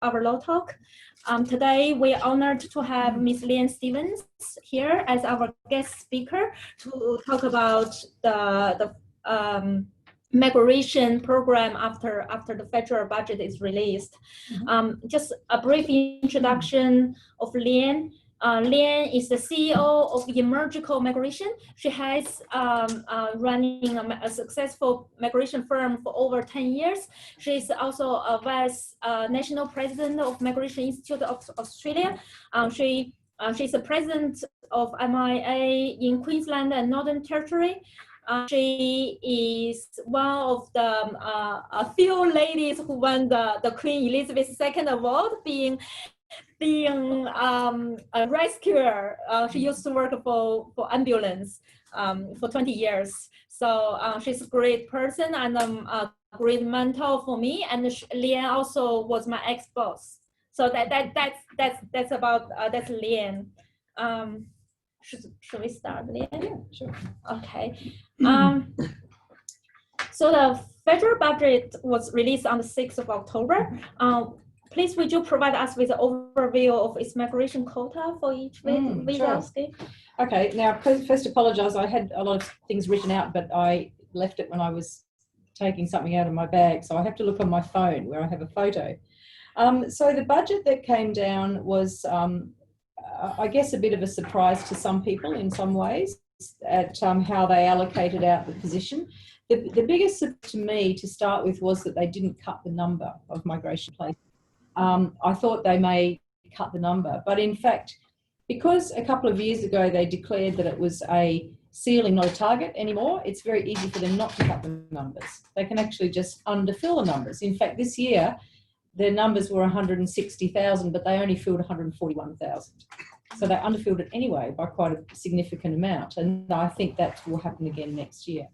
our LawTalk. Today we are honored to have Ms. Leanne Stevens here as our guest speaker to talk about the migration program after the federal budget is released. Just a brief introduction of Leanne. Leanne is the CEO of Emergico Migration. She has running a successful migration firm for over 10 years. She is also a vice national president of Migration Institute of Australia. She's the president of MIA in Queensland and Northern Territory. She is one of the a few ladies who won the Queen Elizabeth II Award, being a rescuer. She used to work for ambulance for 20 years. So she's a great person and a great mentor for me. And Leanne also was my ex-boss. So that's about that's Leanne. Should we start, Leanne? Yeah, sure. Okay. So the federal budget was released on the 6th of October. Please, would you provide us with an overview of its migration quota for each visa scheme? Okay, now first apologise, I had a lot of things written out, but I left it when I was taking something out of my bag, so I have to look on my phone where I have a photo. So the budget that came down was, I guess, a bit of a surprise to some people in some ways at how they allocated out the position. The biggest surprise to me to start with was that they didn't cut the number of migration places. I thought they may cut the number, but in fact, because a couple of years ago they declared that it was a ceiling, not a target anymore, it's very easy for them not to cut the numbers. They can actually just underfill the numbers. In fact, this year, their numbers were 160,000, but they only filled 141,000. So they underfilled it anyway by quite a significant amount, and I think that will happen again next year.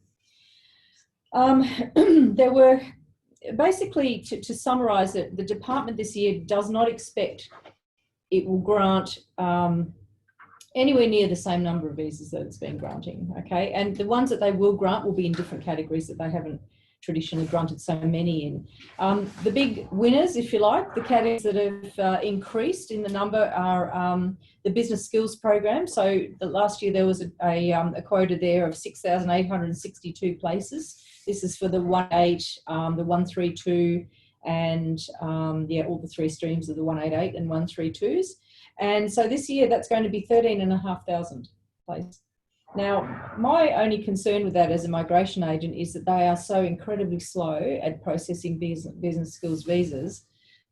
There were, basically, to summarise it, the department this year does not expect it will grant anywhere near the same number of visas that it's been granting, okay? And the ones that they will grant will be in different categories that they haven't traditionally granted so many in. The big winners, if you like, the categories that have increased in the number are the business skills program. So last year there was a quota there of 6,862 places. This is for the 1.8, the 132, and yeah, all the three streams of the 188 and 132s. And so this year that's going to be 13,500 places. Now, my only concern with that as a migration agent is that they are so incredibly slow at processing business skills visas.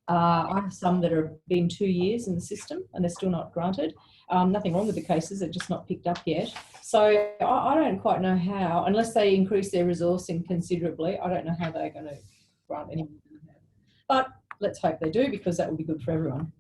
I have some that have been 2 years in the system and they're still not granted. Nothing wrong with the cases, they're just not picked up yet. So I don't quite know how, unless they increase their resourcing considerably, I don't know how they're going to grant any. But let's hope they do, because that will be good for everyone.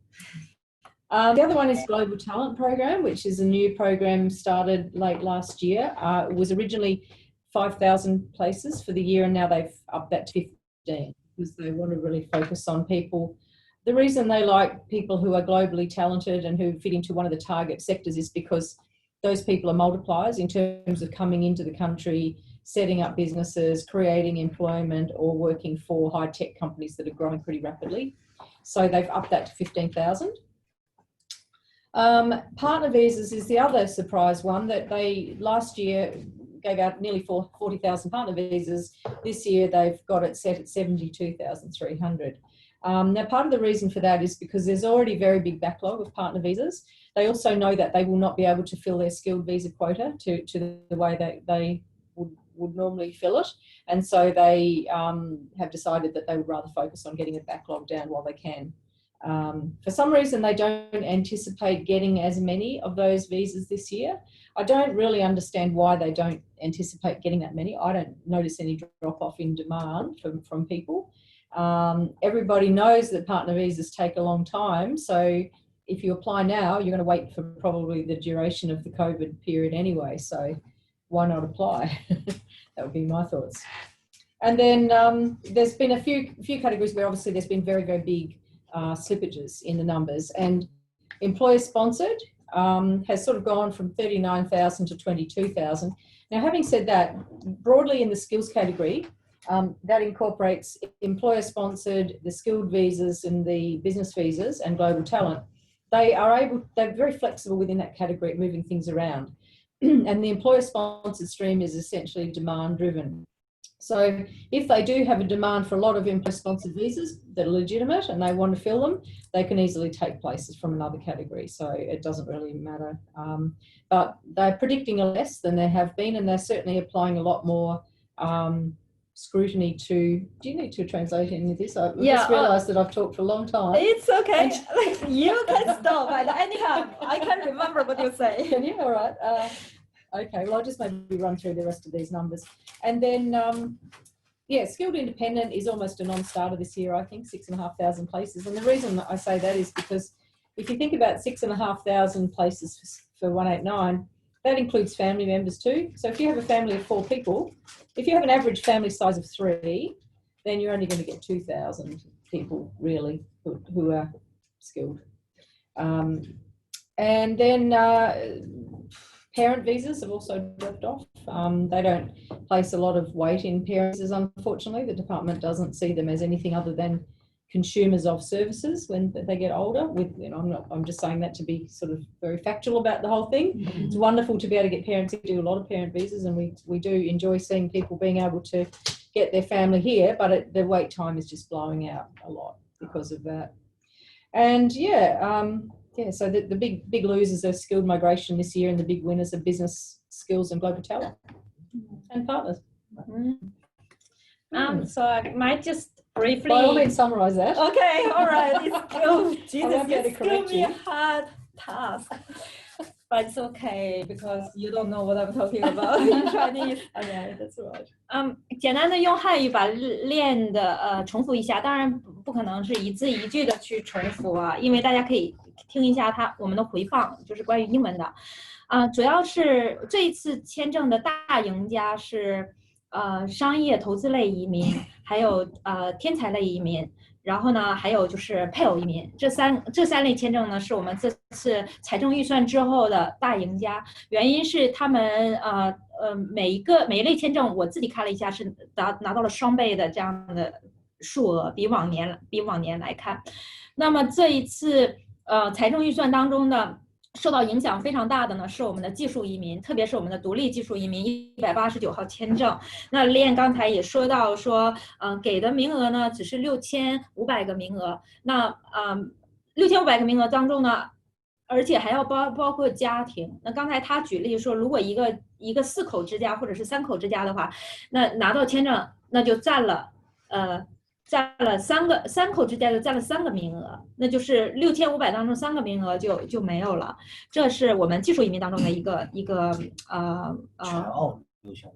The other one is Global Talent Program, which is a new program started late last year. It was originally 5,000 places for the year, and now they've upped that to 15 because they want to really focus on people. The reason they like people who are globally talented and who fit into one of the target sectors is because those people are multipliers in terms of coming into the country, setting up businesses, creating employment, or working for high-tech companies that are growing pretty rapidly. So they've upped that to 15,000. Partner visas is the other surprise one, that they last year gave out nearly 40,000 partner visas. This year they've got it set at 72,300. Now, part of the reason for that is because there's already a very big backlog of partner visas. They also know that they will not be able to fill their skilled visa quota to the way that they would normally fill it. And so they have decided that they would rather focus on getting a backlog down while they can. For some reason, they don't anticipate getting as many of those visas this year. I don't really understand why they don't anticipate getting that many. I don't notice any drop-off in demand from people. Everybody knows that partner visas take a long time, so if you apply now, you're going to wait for probably the duration of the COVID period anyway, so why not apply? That would be my thoughts. And then there's been a few categories where obviously there's been very, very big slippages in the numbers, and employer sponsored has sort of gone from 39,000 to 22,000. Now, having said that, broadly in the skills category, That incorporates employer-sponsored, the skilled visas and the business visas and global talent. They're very flexible within that category at moving things around. And the employer-sponsored stream is essentially demand-driven. So if they do have a demand for a lot of employer-sponsored visas that are legitimate and they want to fill them, they can easily take places from another category. So it doesn't really matter. But they're predicting less than they have been, and they're certainly applying a lot more scrutiny to. Do you need to translate any of this? I just realised that I've talked for a long time. It's okay. You can stop at any time. I can't remember what you say. Can you? All right. Okay, well, I'll just maybe run through the rest of these numbers. And then, skilled independent is almost a non-starter this year, I think, 6,500 places. And the reason that I say that is because if you think about 6,500 places for 189, that includes family members too. So if you have a family of 4 people, if you have an average family size of 3, then you're only going to get 2,000 people really who are skilled. And then parent visas have also dropped off. They don't place a lot of weight in parent visas, unfortunately. The department doesn't see them as anything other than consumers of services when they get older. I'm just saying that to be sort of very factual about the whole thing. Mm-hmm. It's wonderful to be able to get parents to do a lot of parent visas, and we do enjoy seeing people being able to get their family here, but the wait time is just blowing out a lot because of that. And so the big losers are skilled migration this year, and the big winners are business skills and global talent and partners. So I might just briefly. By all means, summarise that. Okay, all right. It's going to be a hard task, but it's okay because you don't know what I'm talking about in Chinese. Okay, that's all right. 简单的用汉语把练的重复一下，当然不可能是一字一句的去重复啊，因为大家可以听一下我们的回放，就是关于英文的。主要是这一次签证的大赢家是商业投资类移民，还有天才类移民，然后呢还有就是配偶移民，这三类签证呢是我们这次财政预算之后的大赢家。原因是他们每一类签证我自己看了一下是拿到了双倍的这样的数额，比往年来看。那么这一次财政预算当中的受到影响非常大的呢是我们的技术移民，特别是我们的独立技术移民189号签证。那Leanne刚才也说到说给的名额呢只是6500个名额，那6500个名额当中呢而且还要包括家庭。那刚才他举例说，如果一个4口之家或者是3口之家的话，那拿到签证那就占了3口之家就占了3个名额，那就是6500当中3个名额就没有了。这是我们技术移民当中的一个全澳6500。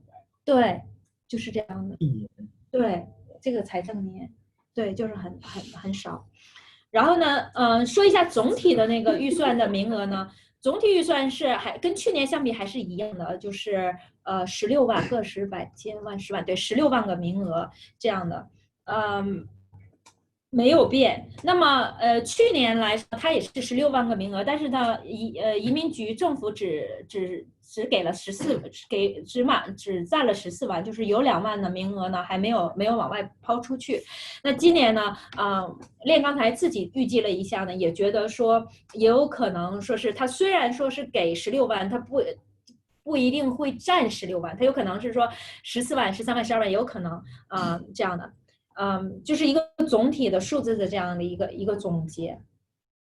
对，就是这样的。对，这个财政年，对，就是很少。然后呢，说一下总体的那个预算的名额呢，总体预算是还跟去年相比还是一样的，就是16万个10百千万10万，对，16万个名额这样的。没有变。那么去年来说它也是16万个名额，但是呢移民局政府只给了只占了14万，就是有2万的名额呢还没有往外抛出去。那今年呢Leanne刚才自己预计了一下呢，也觉得说也有可能说是他虽然说是给16万，他不一定会占16万，他有可能是说14万、13万、12万，也有可能这样的。就是一个总体的数字的这样的一个总结。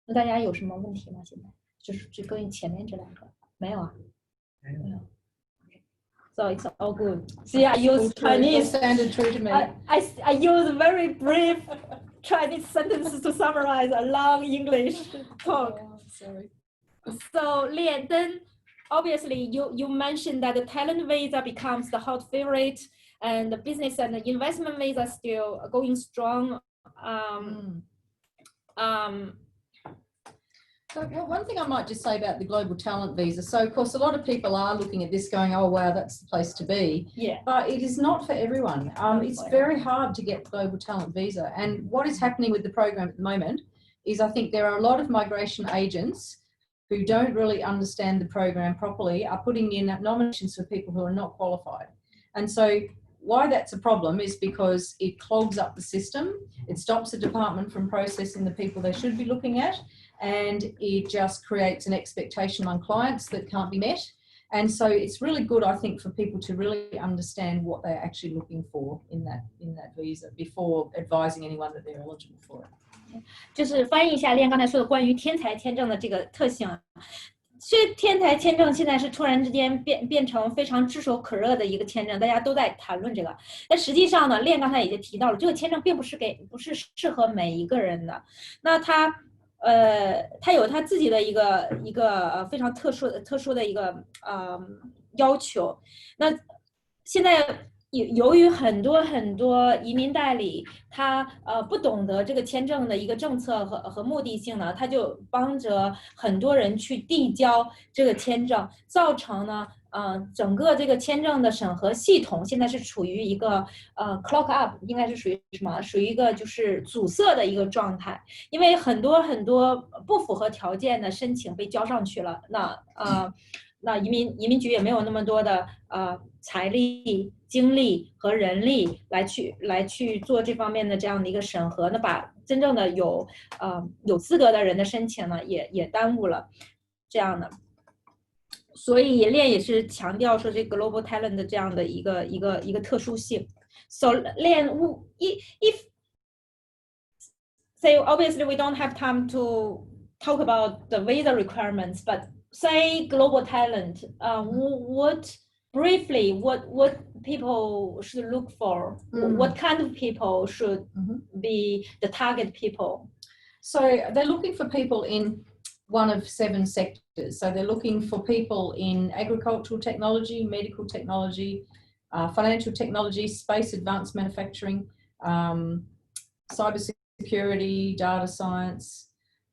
那大家有什么问题吗？现在就是只关于前面这2个没有啊？没有。So it's all good. See, I use Chinese. Standard true to me. I use very brief Chinese sentences to summarize a long English talk. Oh, sorry. So Leanne, then obviously you mentioned that the talent visa becomes the hot favorite. And the business and the investment visa are still going strong. So one thing I might just say about the global talent visa. So of course, a lot of people are looking at this going, oh, wow, that's the place to be. Yeah. But it is not for everyone. It's very hard to get global talent visa. And what is happening with the program at the moment is I think there are a lot of migration agents who don't really understand the program properly, are putting in nominations for people who are not qualified. And so why that's a problem is because it clogs up the system. It stops the department from processing the people they should be looking at, and it just creates an expectation among clients that can't be met. And so it's really good, I think, for people to really understand what they're actually looking for in that visa before advising anyone that they're eligible for it. 就是翻译一下Leanne刚才说的关于天才签证的这个特性。这天才签证现在是突然之间变成非常炙手可热的一个签证，大家都在谈论这个。但实际上呢，Leanne刚才已经提到了，这个签证并不是适合每一个人的。那它有它自己的一个非常特殊的一个要求。那现在由于很多移民代理他不懂得这个签证的一个政策和目的性呢，他就帮着很多人去递交这个签证，造成呢整个这个签证的审核系统现在是处于一个clog up， 应该是属于什么？属于一个就是阻塞的一个状态，因为很多不符合条件的申请被交上去了，那移民局也没有那么多的财力、精力和人力来去做这方面的这样的一个审核，那把真正的有资格的人的申请呢也耽误了这样的。所以Leanne也是强调说这 global talent 的这样的一个特殊性。So Leanne, if say obviously we don't have time to talk about the visa requirements, but say global talent, what people should look for? What kind of people should be the target people? So they're looking for people in one of 7 sectors. So they're looking for people in agricultural technology, medical technology, financial technology, space advanced manufacturing, cybersecurity, data science.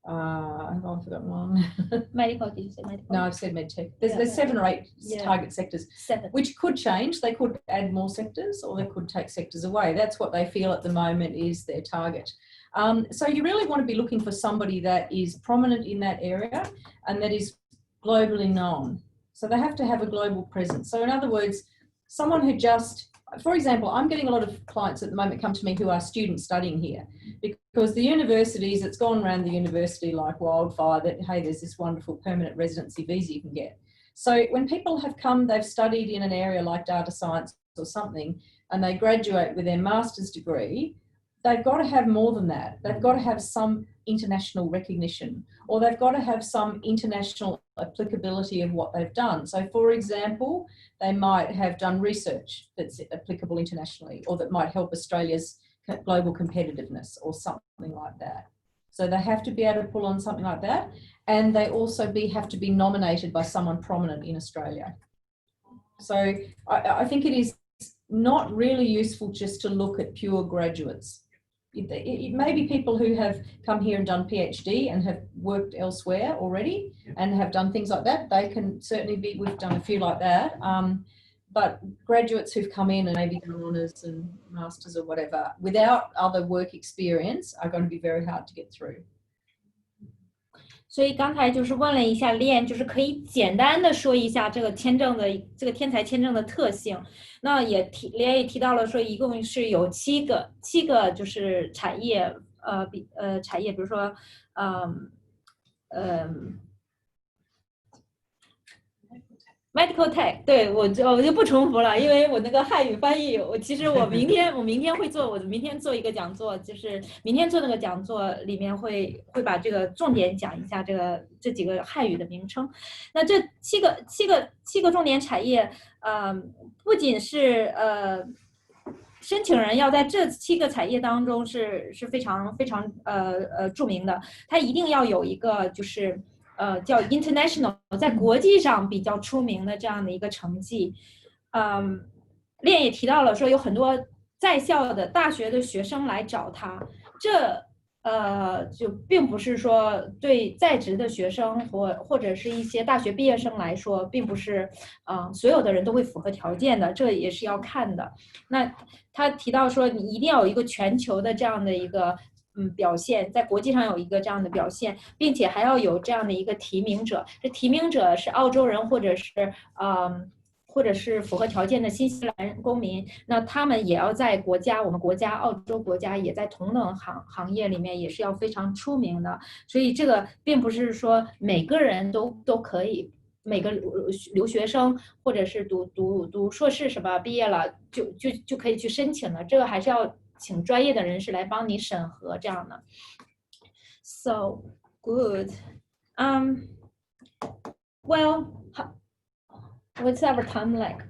I've forgotten one. Medical, did you say medical? No, I've said medtech. There's 7 or 8 target sectors, 7. Which could change. They could add more sectors or they could take sectors away. That's what they feel at the moment is their target. So you really want to be looking for somebody that is prominent in that area and that is globally known. So they have to have a global presence. So in other words, someone who just, for example, I'm getting a lot of clients at the moment come to me who are students studying here because the universities, it's gone around the university like wildfire that, hey, there's this wonderful permanent residency visa you can get. So when people have come, they've studied in an area like data science or something, and they graduate with their master's degree, they've got to have more than that. They've got to have some international recognition, or they've got to have some international applicability of what they've done. So for example, they might have done research that's applicable internationally, or that might help Australia's global competitiveness or something like that. So they have to be able to pull on something like that. And they also have to be nominated by someone prominent in Australia. So I think it is not really useful just to look at pure graduates. It may be people who have come here and done PhD and have worked elsewhere already and have done things like that. They can certainly be, we've done a few like that. But graduates who've come in and maybe done honours and masters or whatever without other work experience are going to be very hard to get through. 所以刚才就是问了一下Leanne，就是可以简单的说一下这个签证的这个天才签证的特性。那Leanne也提到了说，一共是有七个就是产业，产业，比如说medical tech， 对，我就不重复了，因为我那个汉语翻译，其实我明天会做，我明天做一个讲座，就是明天做那个讲座里面会把这个重点讲一下这几个汉语的名称。那这七个重点产业，不仅是申请人要在这7个产业当中是非常著名的，他一定要有一个就是叫 international， 在国际上比较出名的这样的一个成绩。Leanne也提到了说有很多在校的大学的学生来找他，这就并不是说对在职的学生或者是一些大学毕业生来说，并不是所有的人都会符合条件的，这也是要看的。那他提到说你一定要有一个全球的这样的一个表现，在国际上有一个这样的表现，并且还要有这样的一个提名者。这提名者是澳洲人或者或者是符合条件的新西兰公民，那他们也要在我们国家澳洲国家也在同等行业里面也是要非常出名的，所以这个并不是说每个人都可以，每个留学生或者是读硕士什么毕业了就可以去申请的，这个还是要请专业的人士来帮你审核这样的。So good. Well, what's our time like?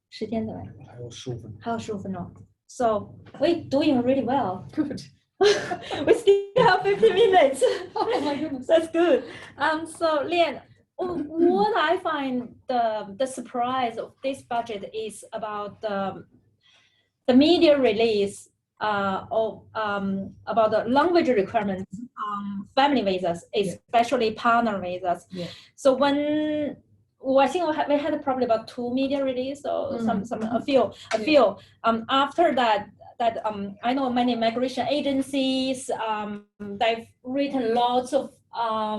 时间怎么样？还有15分钟。还有15分钟。So we're doing really well. Good. We still have 50 minutes. Oh my goodness. That's good. So Leanne, what I find the surprise of this budget is about the media release about the language requirements on family visas, especially partner visas. Yeah. So I think we had probably about 2 media release or a few. After that I know many migration agencies, they've written lots of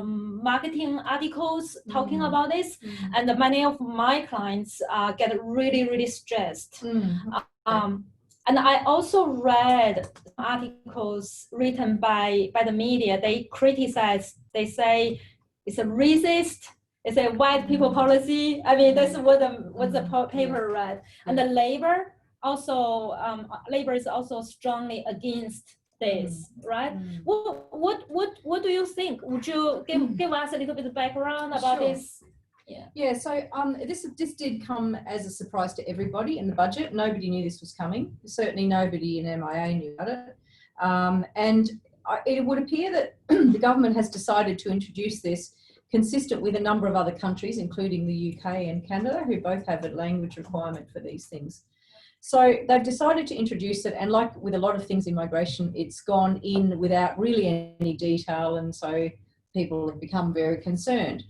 marketing articles talking about this, and many of my clients get really stressed. And I also read articles written by the media. They criticize, they say it's a racist, it's a white people policy. I mean, that's what the paper read. And the labor is also strongly against this, right? What do you think? Would you give us a little bit of background about this? Yeah, so this did come as a surprise to everybody in the budget. Nobody knew this was coming. Certainly nobody in MIA knew about it. And it would appear that the government has decided to introduce this consistent with a number of other countries, including the UK and Canada, who both have a language requirement for these things. So they've decided to introduce it, and like with a lot of things in migration, it's gone in without really any detail, and so people have become very concerned.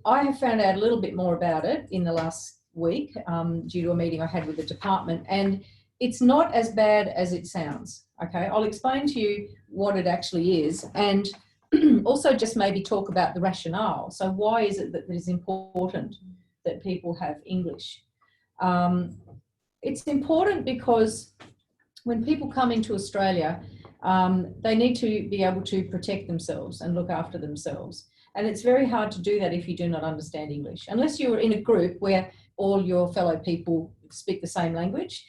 I have found out a little bit more about it in the last week due to a meeting I had with the department, and it's not as bad as it sounds. Okay, I'll explain to you what it actually is, and also just maybe talk about the rationale. So why is it that it is important that people have English? It's important because when people come into Australia, they need to be able to protect themselves and look after themselves. And it's very hard to do that if you do not understand English, unless you're in a group where all your fellow people speak the same language.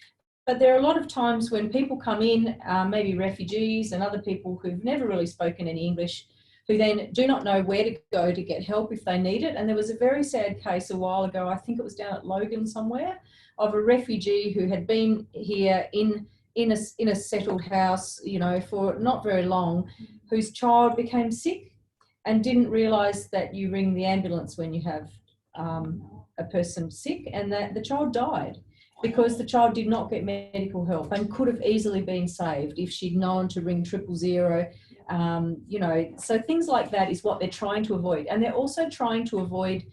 But there are a lot of times when people come in, maybe refugees and other people who've never really spoken any English, who then do not know where to go to get help if they need it. And there was a very sad case a while ago, I think it was down at Logan somewhere, of a refugee who had been here in a settled house, you know, for not very long, whose child became sick and didn't realise that you ring the ambulance when you have a person sick, and that the child died because the child did not get medical help and could have easily been saved if she'd known to ring 000. You know, so things like that is what they're trying to avoid. And they're also trying to avoid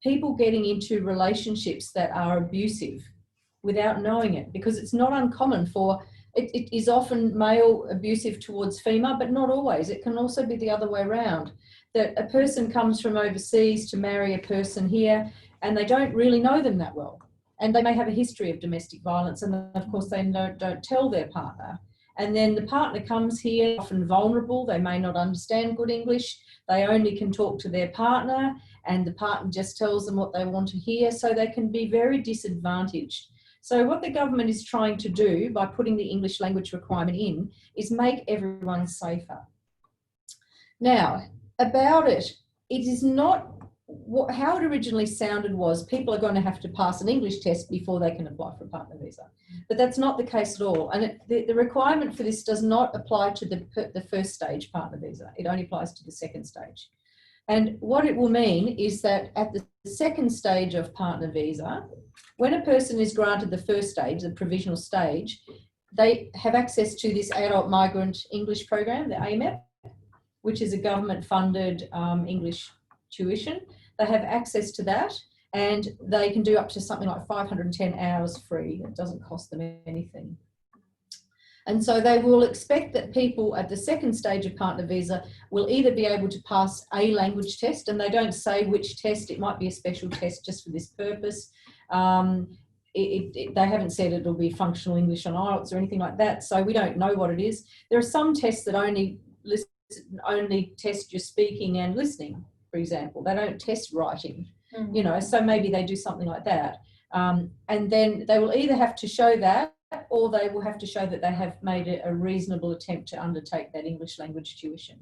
people getting into relationships that are abusive without knowing it, because it's not uncommon for it is often male abusive towards female, but not always. It can also be the other way around, that a person comes from overseas to marry a person here and they don't really know them that well. And they may have a history of domestic violence, and of course they don't tell their partner. And then the partner comes here, often vulnerable, they may not understand good English, they only can talk to their partner, and the partner just tells them what they want to hear, so they can be very disadvantaged. So what the government is trying to do by putting the English language requirement in is make everyone safer. Now, about it, it is not how it originally sounded was people are going to have to pass an English test before they can apply for a partner visa. But that's not the case at all. And the requirement for this does not apply to the first stage partner visa. It only applies to the second stage. And what it will mean is that at the second stage of partner visa, when a person is granted the first stage, the provisional stage, they have access to this Adult Migrant English Program, the AMEP, which is a government-funded English tuition. They have access to that, and they can do up to something like 510 hours free. It doesn't cost them anything. And so they will expect that people at the second stage of partner visa will either be able to pass a language test, and they don't say which test, it might be a special test just for this purpose. They haven't said it'll be functional English on IELTS or anything like that, so we don't know what it is. There are some tests that only test your speaking and listening, for example. They don't test writing, you know, so maybe they do something like that. And then they will either have to show that, or they will have to show that they have made a reasonable attempt to undertake that English language tuition.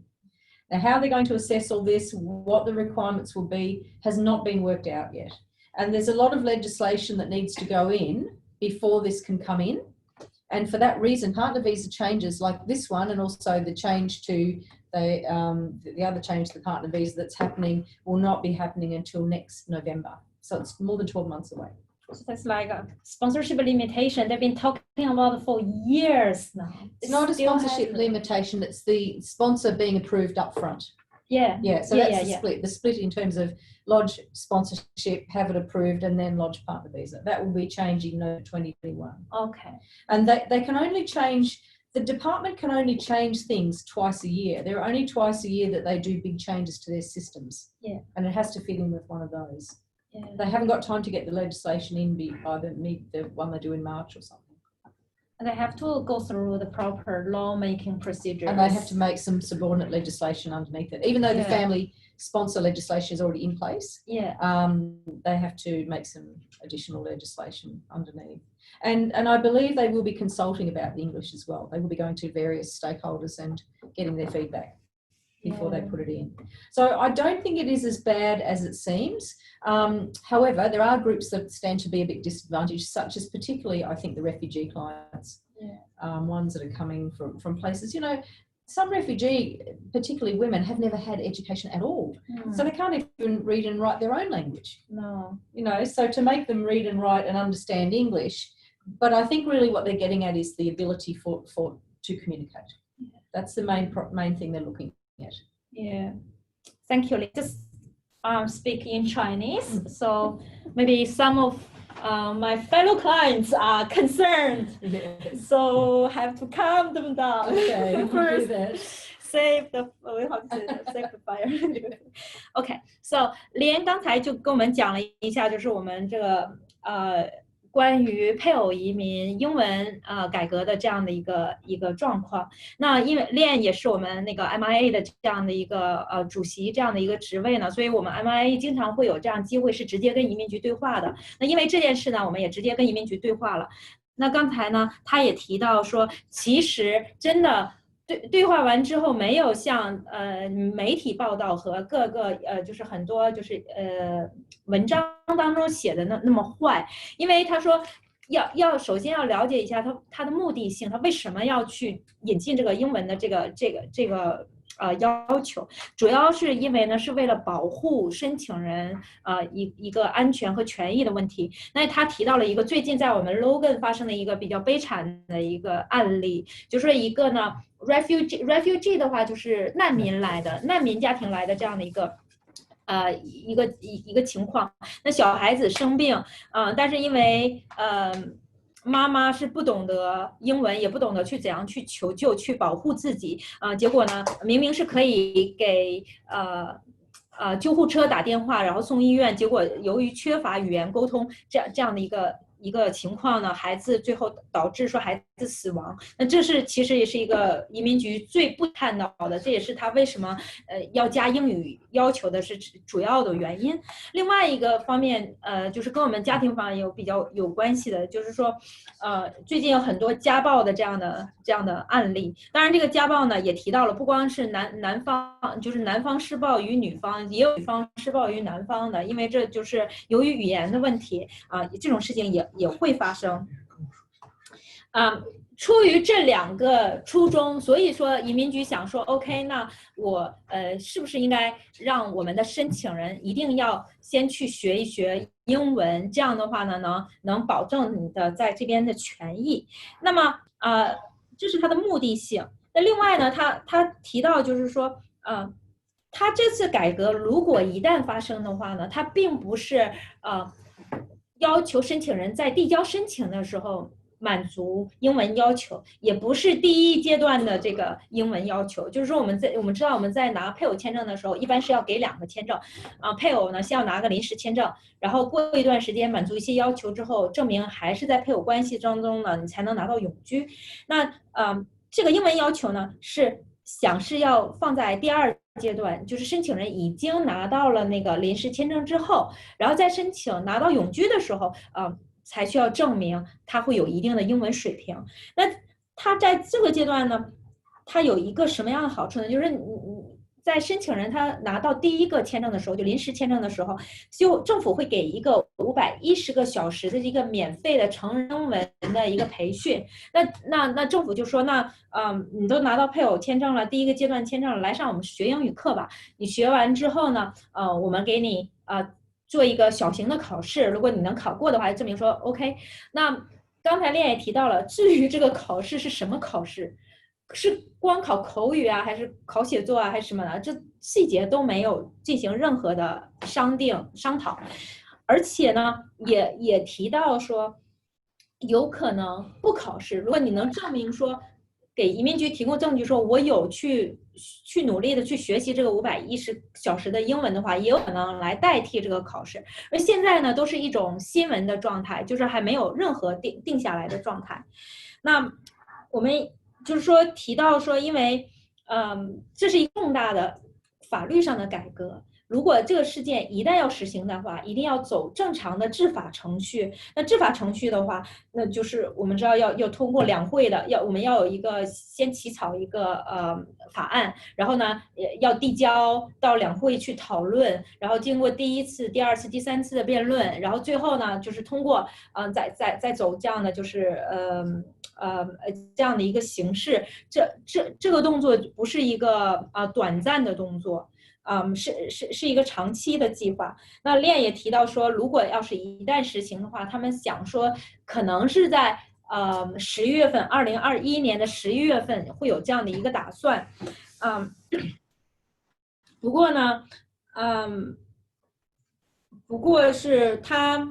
Now, how they're going to assess all this, what the requirements will be, has not been worked out yet. And there's a lot of legislation that needs to go in before this can come in. And for that reason, partner visa changes like this one, and also the change to the other change to the partner visa that's happening, will not be happening until next November. So it's more than 12 months away. So that's like a sponsorship limitation they've been talking about for years now. It's not a sponsorship limitation, it's the sponsor being approved up front. Yeah. Yeah, so that's the split. The split in terms of lodge sponsorship, have it approved, and then lodge partner visa. That will be changing in 2021. Okay. And they can only change, the department can only change things twice a year. There are only twice a year that they do big changes to their systems. Yeah. And it has to fit in with one of those. Yeah. They haven't got time to get the legislation in by the one they do in March or something. And they have to go through the proper lawmaking procedures. And they have to make some subordinate legislation underneath it. Even though the family sponsor legislation is already in place, they have to make some additional legislation underneath. And I believe they will be consulting about the English as well. They will be going to various stakeholders and getting their feedback before they put it in. So I don't think it is as bad as it seems. However, there are groups that stand to be a bit disadvantaged, such as particularly, I think, the refugee clients, ones that are coming from places, you know, some refugee, particularly women, have never had education at all. So they can't even read and write their own language. No. You know, so to make them read and write and understand English, but I think really what they're getting at is the ability to communicate. That's the main thing they're looking at. Yeah. Thank you. Let's speak in Chinese. So maybe some of my fellow clients are concerned. So have to calm them down. Okay. First, save the fire. Okay. So Leanne 刚才就跟我们讲了一下，就是我们这个关于配偶移民英文改革的这样的一个状况。那因为 Leanne 也是我们那个 MIA 的这样的一个主席这样的一个职位呢，所以我们 MIA 经常会有这样机会是直接跟移民局对话的。那因为这件事呢，我们也直接跟移民局对话了。那刚才呢，他也提到说，其实真的对话完之后，没有像媒体报道和各个就是很多就是文章当中写的那么坏，因为他说要首先要了解一下他的目的性，他为什么要去引进这个英文的这个要求，主要是因为呢是为了保护申请人一个安全和权益的问题。那他提到了一个最近在我们 Logan 发生的一个比较悲惨的一个案例，就是一个呢 refugee 的话就是难民家庭来的这样的一个情况。那小孩子生病但是因为妈妈是不懂得英文，也不懂得去怎样去求救去保护自己结果呢明明是可以给救护车打电话然后送医院，结果由于缺乏语言沟通这样的一个情况呢，孩子最后导致说孩子死亡。那这是其实也是一个移民局最不看到的，这也是他为什么要加英语要求的是主要的原因。另外一个方面就是跟我们家庭方比较有关系的，就是说最近有很多家暴的这样的案例。当然这个家暴呢也提到了，不光是男方，就是男方施暴于女方，也有女方施暴于男方的，因为这就是由于语言的问题这种事情也会发生。出于这两个初衷，所以说移民局想说 OK， 那我是不是应该让我们的申请人一定要先去学一学英文，这样的话呢能保证你的在这边的权益。那么这是他的目的性。那另外呢他提到就是说他这次改革如果一旦发生的话呢，他并不是要求申请人在递交申请的时候满足英文要求，也不是第一阶段的这个英文要求。就是说我们知道我们在拿配偶签证的时候，一般是要给2个签证，配偶呢先要拿个临时签证，然后过一段时间满足一些要求之后，证明还是在配偶关系当中呢，你才能拿到永居。那这个英文要求呢是要放在第2阶段，就是申请人已经拿到了那个临时签证之后，然后再申请拿到永居的时候，才需要证明他会有一定的英文水平。那他在这个阶段呢，他有一个什么样的好处呢？就是你在申请人他拿到第1个签证的时候，就临时签证的时候，就政府会给一个510个小时的一个免费的成人英文的一个培训。那政府就说，你都拿到配偶签证了，第1个阶段签证了，来上我们学英语课吧。你学完之后呢，我们给你做一个小型的考试，如果你能考过的话，证明说 OK。那刚才Leanne也提到了，至于这个考试是什么考试？是光考口语啊，还是考写作啊，还是什么的？这细节都没有进行任何的商讨，而且呢，也提到说，有可能不考试。如果你能证明说，给移民局提供证据说我有去努力的去学习这个510小时的英文的话，也有可能来代替这个考试。而现在呢，都是一种新闻的状态，就是还没有任何定下来的状态。那我们就是说提到说，因为这是一个重大的法律上的改革，如果这个事件一旦要实行的话，一定要走正常的治法程序。那治法程序的话，那就是我们知道要通过2会的，我们要有一个先起草一个法案，然后呢要递交到2会去讨论，然后经过第1次、第2次、第3次的辩论，然后最后呢就是通过再走这样的就是这样的一个形式。这个动作不是一个短暂的动作。是一个长期的计划。那Leanne也提到说，如果要是一旦实行的话，他们想说可能是在11月份，2021年的11月份会有这样的一个打算。不过呢，不过是他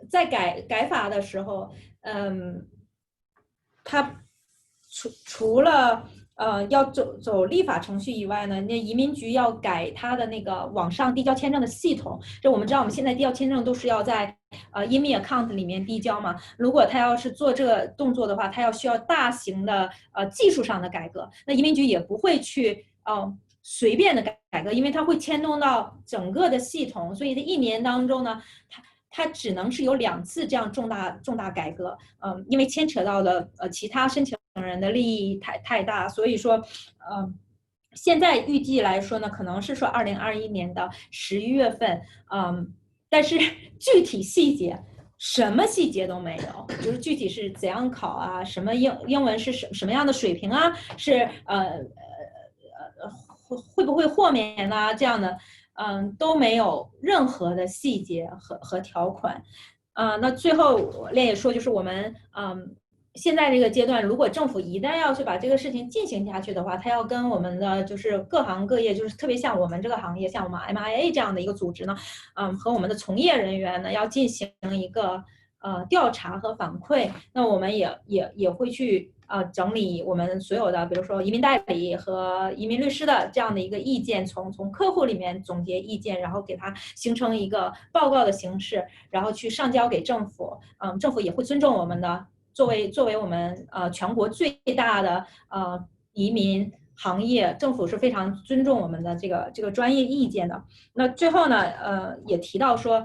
在改法的时候，他除了要走立法程序以外呢，那移民局要改他的那个网上递交签证的系统。这我们知道，我们现在递交签证都是要在IMI account 里面递交嘛。如果他要是做这个动作的话，他需要大型的技术上的改革。那移民局也不会去随便的改革，因为它会牵动到整个的系统，所以在1年当中呢，它只能是有2次这样重大改革。因为牵扯到的其他申请人的利益太大，所以说现在预计来说呢，可能是说2021年的11月份。但是具体细节什么细节都没有，就是具体是怎样考啊，什么英文是什么样的水平啊，是会不会豁免啊，这样的都没有任何的细节和条款。那最后Leanne也说，就是我们现在这个阶段，如果政府一旦要去把这个事情进行下去的话，他要跟我们的就是各行各业，就是特别像我们这个行业，像我们 MIA 这样的一个组织呢，和我们的从业人员呢，要进行一个调查和反馈。那我们也会去整理我们所有的，比如说移民代理和移民律师的这样的一个意见，从客户里面总结意见，然后给它形成一个报告的形式，然后去上交给政府。政府也会尊重我们的。作为我们全国最大的移民行业，政府是非常尊重我们的这个专业意见的。那最后呢，也提到说，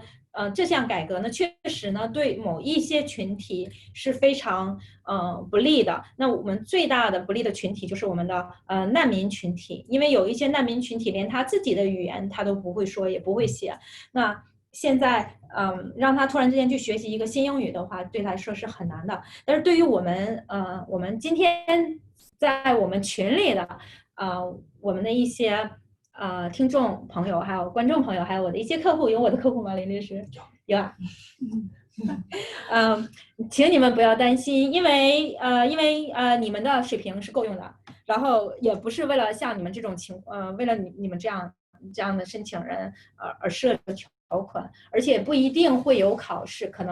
这项改革呢，确实呢对某一些群体是非常不利的。那我们最大的不利的群体就是我们的难民群体，因为有一些难民群体连他自己的语言他都不会说，也不会写。那现在让他突然之间去学习一个新英语的话，对他来说是很难的。但是对于我们今天在我们群里的我们的一些听众朋友，还有观众朋友，还有我的一些客户，有我的客户吗？林律师有啊。请你们不要担心，因为你们的水平是够用的，然后也不是为了像你们这种为了你们这样这样的申请人而设的条款，而且不一定会有考试，可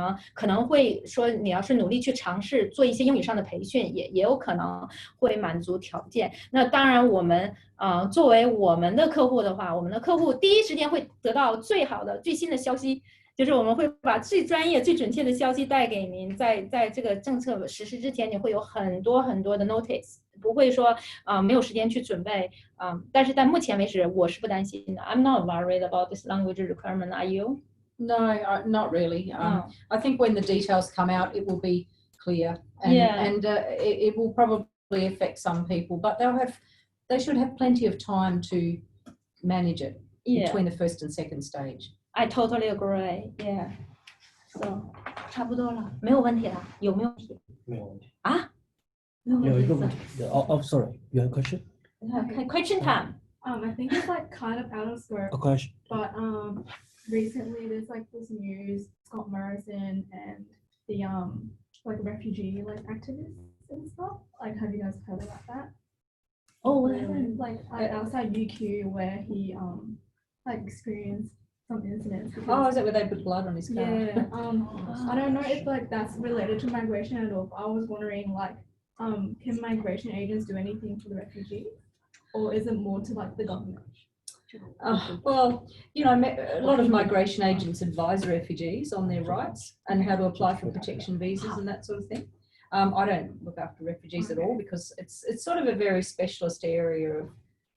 能会说你要是努力去尝试做一些英语上的培训，也有可能会满足条件。那当然我们作为我们的客户的话，我们的客户第一时间会得到最好的最新的消息，就是我们会把最专业最准确的消息带给您，在这个政策实施之前，你会有很多的 notice， 不会说没有时间去准备。但是到目前为止我是不担心的。 I'm not worried about this language requirement. Are you? No, not really. I think when the details come out, it will be clear, and it will probably affect some people, but they should have plenty of time to manage it between the first and second stage. I totally agree. Yeah. So 差不多了，没有问题了，有没有问题？没有问题啊？没有问题。有一个问题。Sorry, you have a question? Question time. I think it's like kind of out of scope. A question. But recently there's like this news, Scott Morrison and the like refugee like activists and stuff. Like, have you guys heard about that? Oh, what happened? Like outside UQ where he like experienced some incidents. Oh, is that where they put blood on his car? Yeah. I don't know if like that's related to migration at all. But I was wondering like, can migration agents do anything for the refugees, or is it more to like the government? Well, you know, a lot of migration agents advise refugees on their rights and how to apply for protection visas and that sort of thing. I don't look after refugees at all because it's sort of a very specialist area of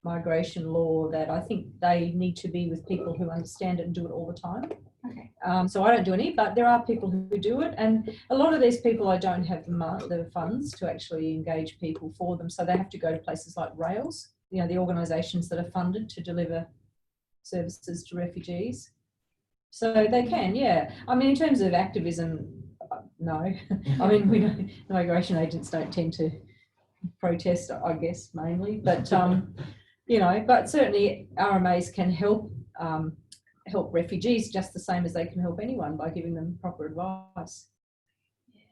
migration law that I think they need to be with people who understand it and do it all the time. Okay. So I don't do any, but there are people who do it, and a lot of these people I don't have the funds to actually engage people for them, so they have to go to places like Rails, you know, the organisations that are funded to deliver services to refugees. So they can, yeah. I mean, in terms of activism, no. I mean, we don't, migration agents don't tend to protest, I guess, mainly, but you know, but certainly RMAs can help refugees just the same as they can help anyone by giving them proper advice.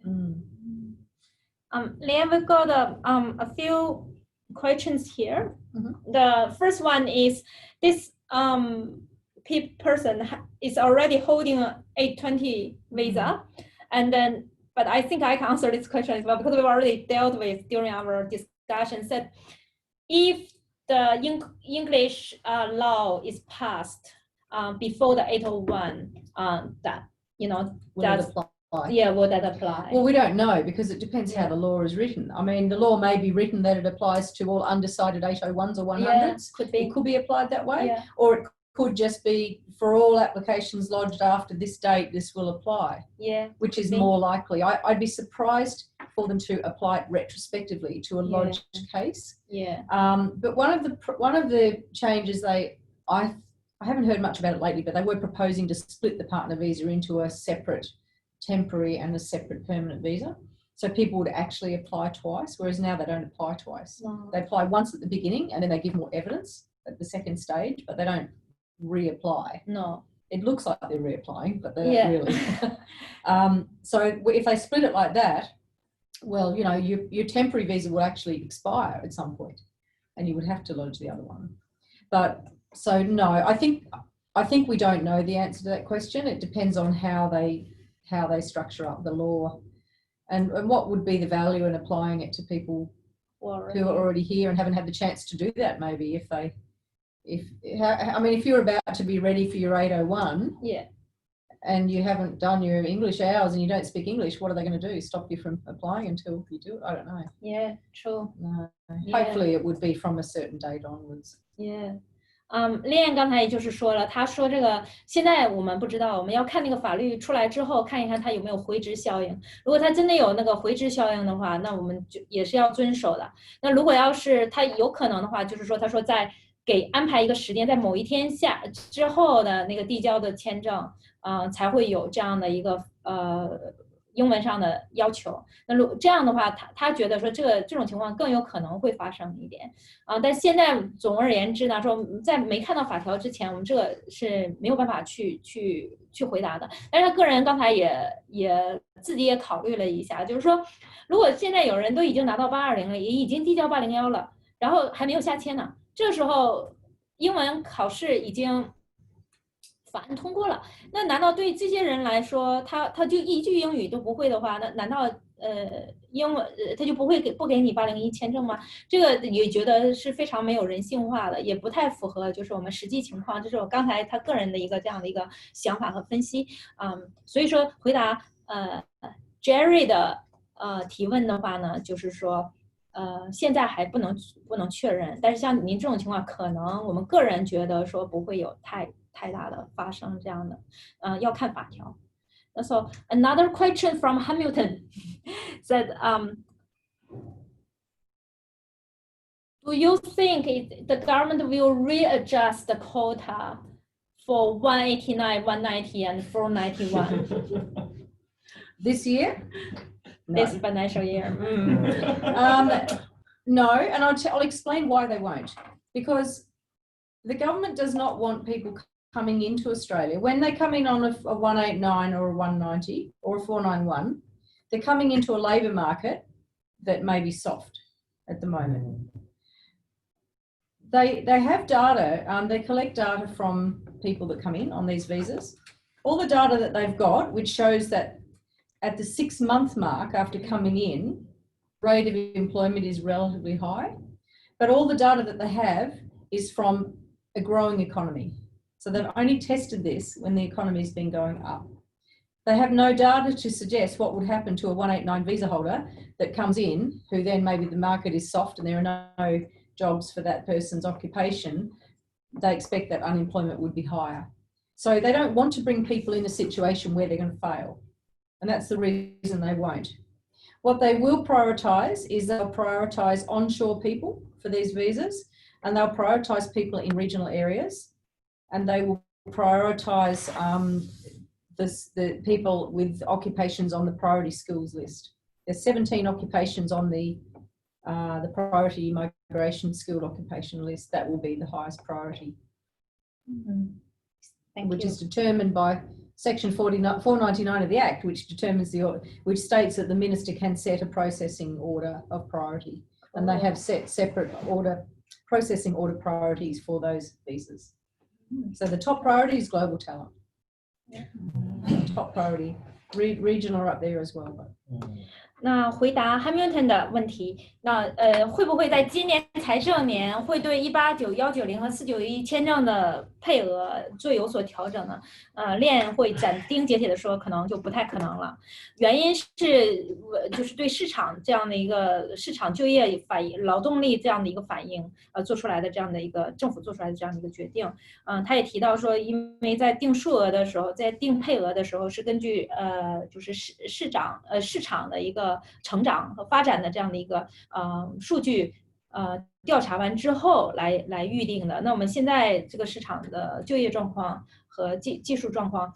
Leanne, we've got a few questions here. Mm-hmm. The first one is this person is already holding a 820 visa, and then, but I think I can answer this question as well because we've already dealt with during our discussion. Said if the English law is passed before the 801, that, you know, that's, yeah, will that apply? Well, we don't know because it depends how the law is written. I mean, the law may be written that it applies to all undecided 801s or 100s. Yeah, could be. It could be applied that way, Yeah. or it could just be for all applications lodged after this date, this will apply. Yeah. Which is more likely. I'd be surprised for them to apply it retrospectively to a lodged case. Yeah. But one of the changes I haven't heard much about it lately, but they were proposing to split the partner visa into a separate temporary and a separate permanent visa. So people would actually apply twice, whereas now they don't apply twice. No. They apply once at the beginning and then they give more evidence at the second stage, but they don't reapply. No. It looks like they're reapplying, but they're not really. So if they split it like that, well, you know, your temporary visa will actually expire at some point and you would have to lodge the other one. But so no, I think we don't know the answer to that question. It depends on how they structure up the law and what would be the value in applying it to people who are already here and haven't had the chance to do that. Maybe if you're about to be ready for your 801 and you haven't done your English hours and you don't speak English, what are they going to do? Stop you from applying until you do it? I don't know. Yeah, true. No. Hopefully it would be from a certain date onwards. Yeah. Leanne 刚才也就是说了，他说这个现在我们不知道，我们要看那个法律出来之后，看一看它有没有回执效应。如果它真的有那个回执效应的话，那我们就也是要遵守的。那如果要是它有可能的话，就是说他说在给安排一个时间，在某一天之后的那个递交的签证，才会有这样的一个英文上的要求。那这样的话，他觉得说这种情况更有可能会发生一点但现在总而言之呢，说在没看到法条之前，我们这个是没有办法去回答的。但是他个人刚才也自己也考虑了一下，就是说如果现在有人都已经拿到820了，也已经递交801了，然后还没有下签呢，这个时候英文考试已经法案通过了，那难道对这些人来说，他就一句英语都不会的话，那难道英文他就不给你801签证吗？这个也觉得是非常没有人性化的，也不太符合就是我们实际情况。这是我刚才他个人的一个这样的一个想法和分析。所以说回答Jerry 的提问的话呢，就是说现在还不能确认，但是像您这种情况，可能我们个人觉得说不会有太大的发生这样的，要看法条。So another question from Hamilton said, do you think the government will readjust the quota for 189, 190, and 491 This year? this financial year? No, and I'll explain why they won't. Because the government does not want people coming into Australia. When they come in on a 189 or a 190 or a 491, they're coming into a labour market that may be soft at the moment. They have data, they collect data from people that come in on these visas. All the data that they've got, which shows that at the 6-month mark after coming in, rate of employment is relatively high, but all the data that they have is from a growing economy. So they've only tested this when the economy's been going up. They have no data to suggest what would happen to a 189 visa holder that comes in, who then maybe the market is soft and there are no jobs for that person's occupation. They expect that unemployment would be higher. So they don't want to bring people in a situation where they're going to fail. And that's the reason they won't. What they will prioritise is they'll prioritise onshore people for these visas, and they'll prioritise people in regional areas, and they will prioritise the people with occupations on the priority skills list. There's 17 occupations on the priority migration skilled occupation list. That will be the highest priority. Which is determined by Section 499 of the Act, which states that the Minister can set a processing order of priority, and they have set separate processing order priorities for those visas. So the top priority is global talent. Top priority, regional are up there as well. But. 那回答 Hamilton 的问题，那会不会在今年财政年会对189、190和491签证的配额做有所调整呢？Leanne会斩钉截铁的说，可能就不太可能了。原因是就是对市场这样的一个市场就业反应、劳动力这样的一个反应，做出来的这样的一个政府做出来的这样的一个决定。他也提到说，因为在定数额的时候，在定配额的时候是根据就是市场的一个成长和发展的这样的一个数据调查完之后来预定的。那我们现在这个市场的就业状况和技术状况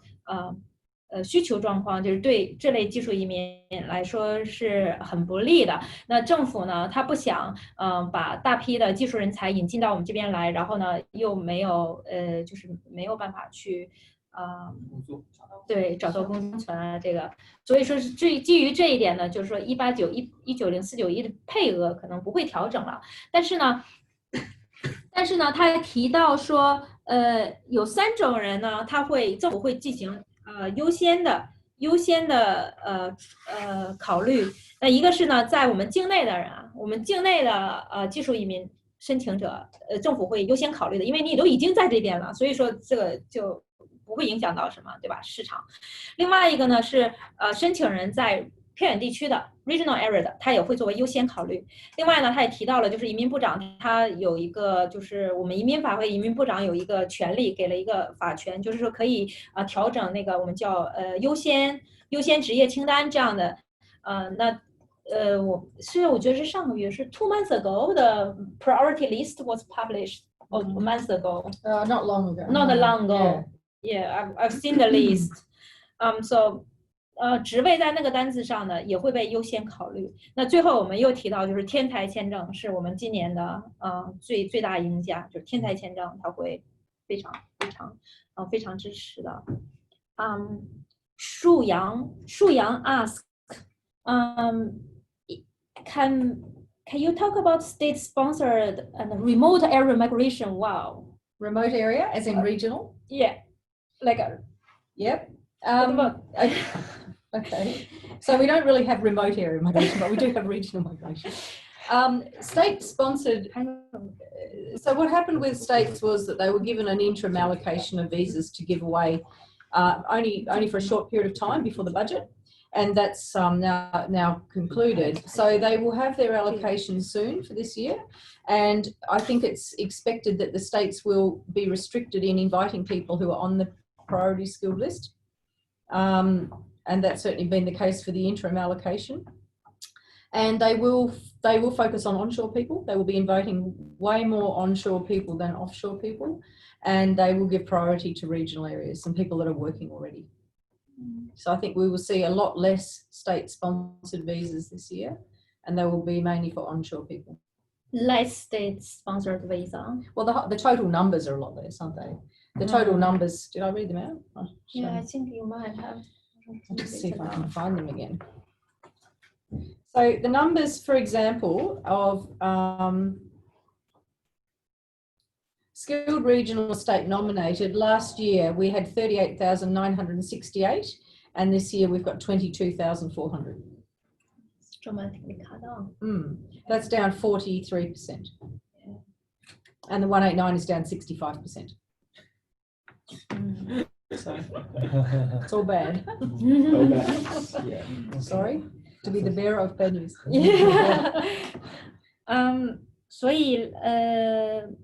需求状况，就是对这类技术移民来说是很不利的。那政府呢，他不想把大批的技术人才引进到我们这边来，然后呢又没有就是没有办法去对，找到工存啊，这个，所以说是基于这一点呢，就是说189、190、491的配额可能不会调整了。但是呢，他还提到说，有3种人呢，政府会进行优先的考虑。那一个是呢，在我们境内的人啊，我们境内的技术移民申请者，政府会优先考虑的，因为你都已经在这边了，所以说这个就不会影响到什么，对吧？市场。另外一个呢是申请人在偏远地区的 regional area 的，他也会作为优先考虑。另外呢，他也提到了，就是移民部长他有一个，就是我们移民法会移民部长有一个权利，给了一个法权，就是说可以调整那个我们叫优先职业清单这样的。我觉得是上个月，是2 months ago the priority list was published a month ago. Not long ago. Not long ago. Yeah, I've seen the list. So 职位在那个单子上呢也会被优先考虑。那最后我们又提到，就是天才签证是我们今年的最大赢家，就是天才签证，它会非常支持的。树阳 ask, can you talk about state-sponsored and remote area migration? Wow, Remote area, as in regional? Yeah, like Yep. what about Okay. So we don't really have remote area migration, but we do have regional migration. State-sponsored. So what happened with states was that they were given an interim allocation of visas to give away only for a short period of time before the budget, and that's now concluded. So they will have their allocation soon for this year, and I think it's expected that the states will be restricted in inviting people who are on the priority skilled list, and that's certainly been the case for the interim allocation. And they will focus on onshore people. They will be inviting way more onshore people than offshore people, and they will give priority to regional areas and people that are working already. So I think we will see a lot less state-sponsored visas this year, and they will be mainly for onshore people. less state-sponsored visa? Well, the total numbers are a lot less, aren't they? The total numbers, did I read them out? Yeah, I think you might have. I'll just see if I can find them again. So the numbers, for example, of skilled regional state nominated, last year we had 38,968, and this year we've got 22,400. Dramatically cut off. That's down 43%. And the 189 is down 65%. So it's all bad. Oh, bad. Yeah. Sorry to be the bearer of bad news. Yeah. 所以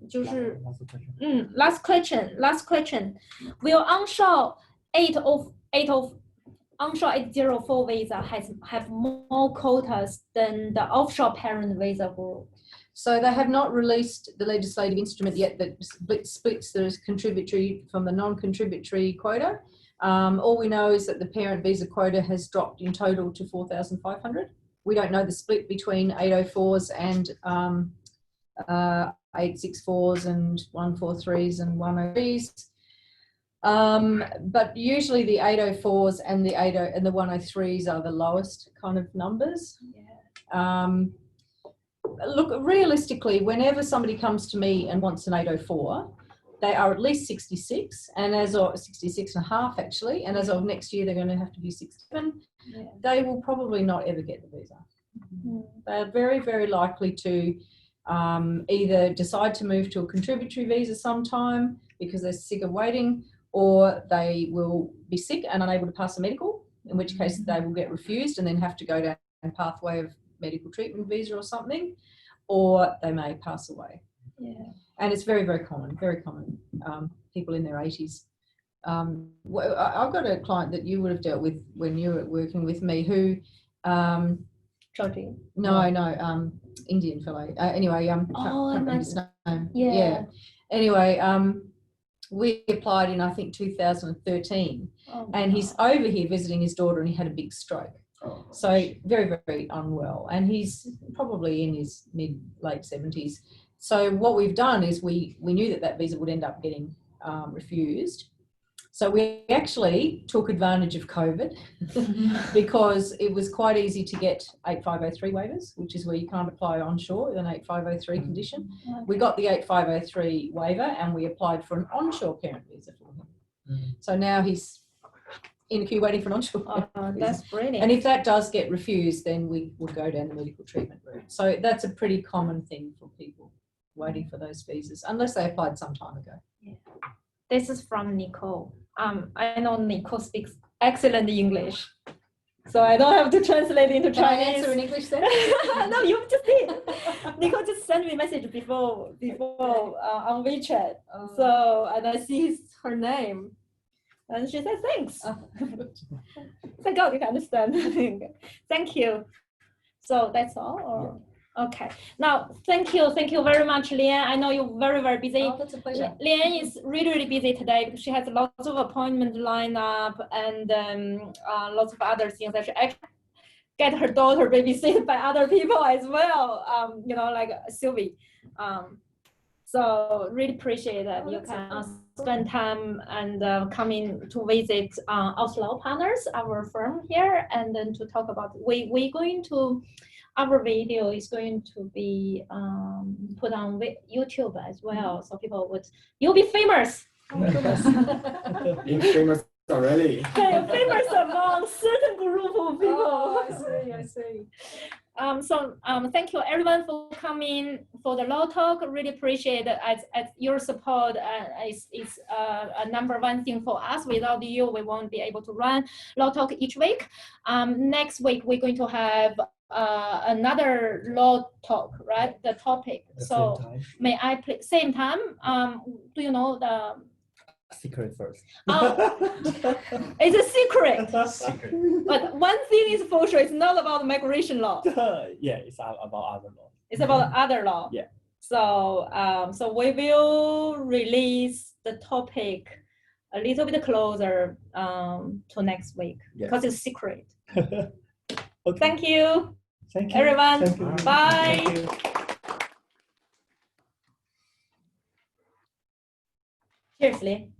就是 last question. Will onshore 804 visa have more quotas than the offshore parent visa group? So they have not released the legislative instrument yet that splits the contributory from the non-contributory quota. All we know is that the parent visa quota has dropped in total to 4,500. We don't know the split between 804s and 864s and 143s and 103s. But usually the 804s and the 103s are the lowest kind of numbers. Yeah. Look, realistically, whenever somebody comes to me and wants an 804, they are at least 66, and as of 66 and a half actually, and as of next year they're going to have to be 67. Yeah. They will probably not ever get the visa. They're very, very likely to either decide to move to a contributory visa sometime because they're sick of waiting, or they will be sick and unable to pass a medical, in which case they will get refused and then have to go down a pathway of medical treatment visa or something, or they may pass away. Yeah. And it's very, very common, people in their 80s. I've got a client that you would have dealt with when you were working with me who Georgie? No, Indian fellow. Anyway, can't remember his name. Yeah. Anyway, we applied in, I think, 2013, and he's over here visiting his daughter, and he had a big stroke. So very, very unwell, and he's probably in his late 70s. So what we've done is we knew that visa would end up getting refused. So we actually took advantage of COVID because it was quite easy to get 8503 waivers, which is where you can't apply onshore with an 8503 condition. Okay. We got the 8503 waiver and we applied for an onshore parent visa for him. So now he's in the queue waiting for an onshore. That's brilliant. And if that does get refused, then we will go down the medical treatment route. So that's a pretty common thing for people waiting for those visas, unless they applied some time ago. Yeah. This is from Nicole. I know Nicole speaks excellent English, so I don't have to translate into Chinese. Can I answer in English then? No, you just did. Nicole just sent me a message before on WeChat. So, and I see her name. And she said, thanks. Thank God you can understand. Thank you. So that's all? Or? Okay. Now, thank you very much, Leanne. I know you're very, very busy. Oh, that's a pleasure. Leanne is really, really busy today because she has lots of appointments lined up and lots of other things that she actually get her daughter babysitted by other people as well, like Sylvie. So really appreciate that you can spend time and come in to visit Auslaw Partners, our firm here, and then to talk about, we're going to our video is going to be put on YouTube as well, so you'll be famous. You're famous already. Famous among certain group of people. Oh, I see. So thank you everyone for coming for the LawTalk. Really appreciate it as your support is number one thing for us. Without you, we won't be able to run LawTalk each week. Next week, we're going to have another LawTalk, right? The topic. So may I please, same time, do you know the Secret first. it's a secret. Secret. But one thing is for sure, it's not about migration law. Yeah, it's about other law. It's about other law. Yeah. So so we will release the topic a little bit closer to next week because it's secret. Okay. Thank you, Thank you, everyone. Thank you. Bye. Thank you. Seriously.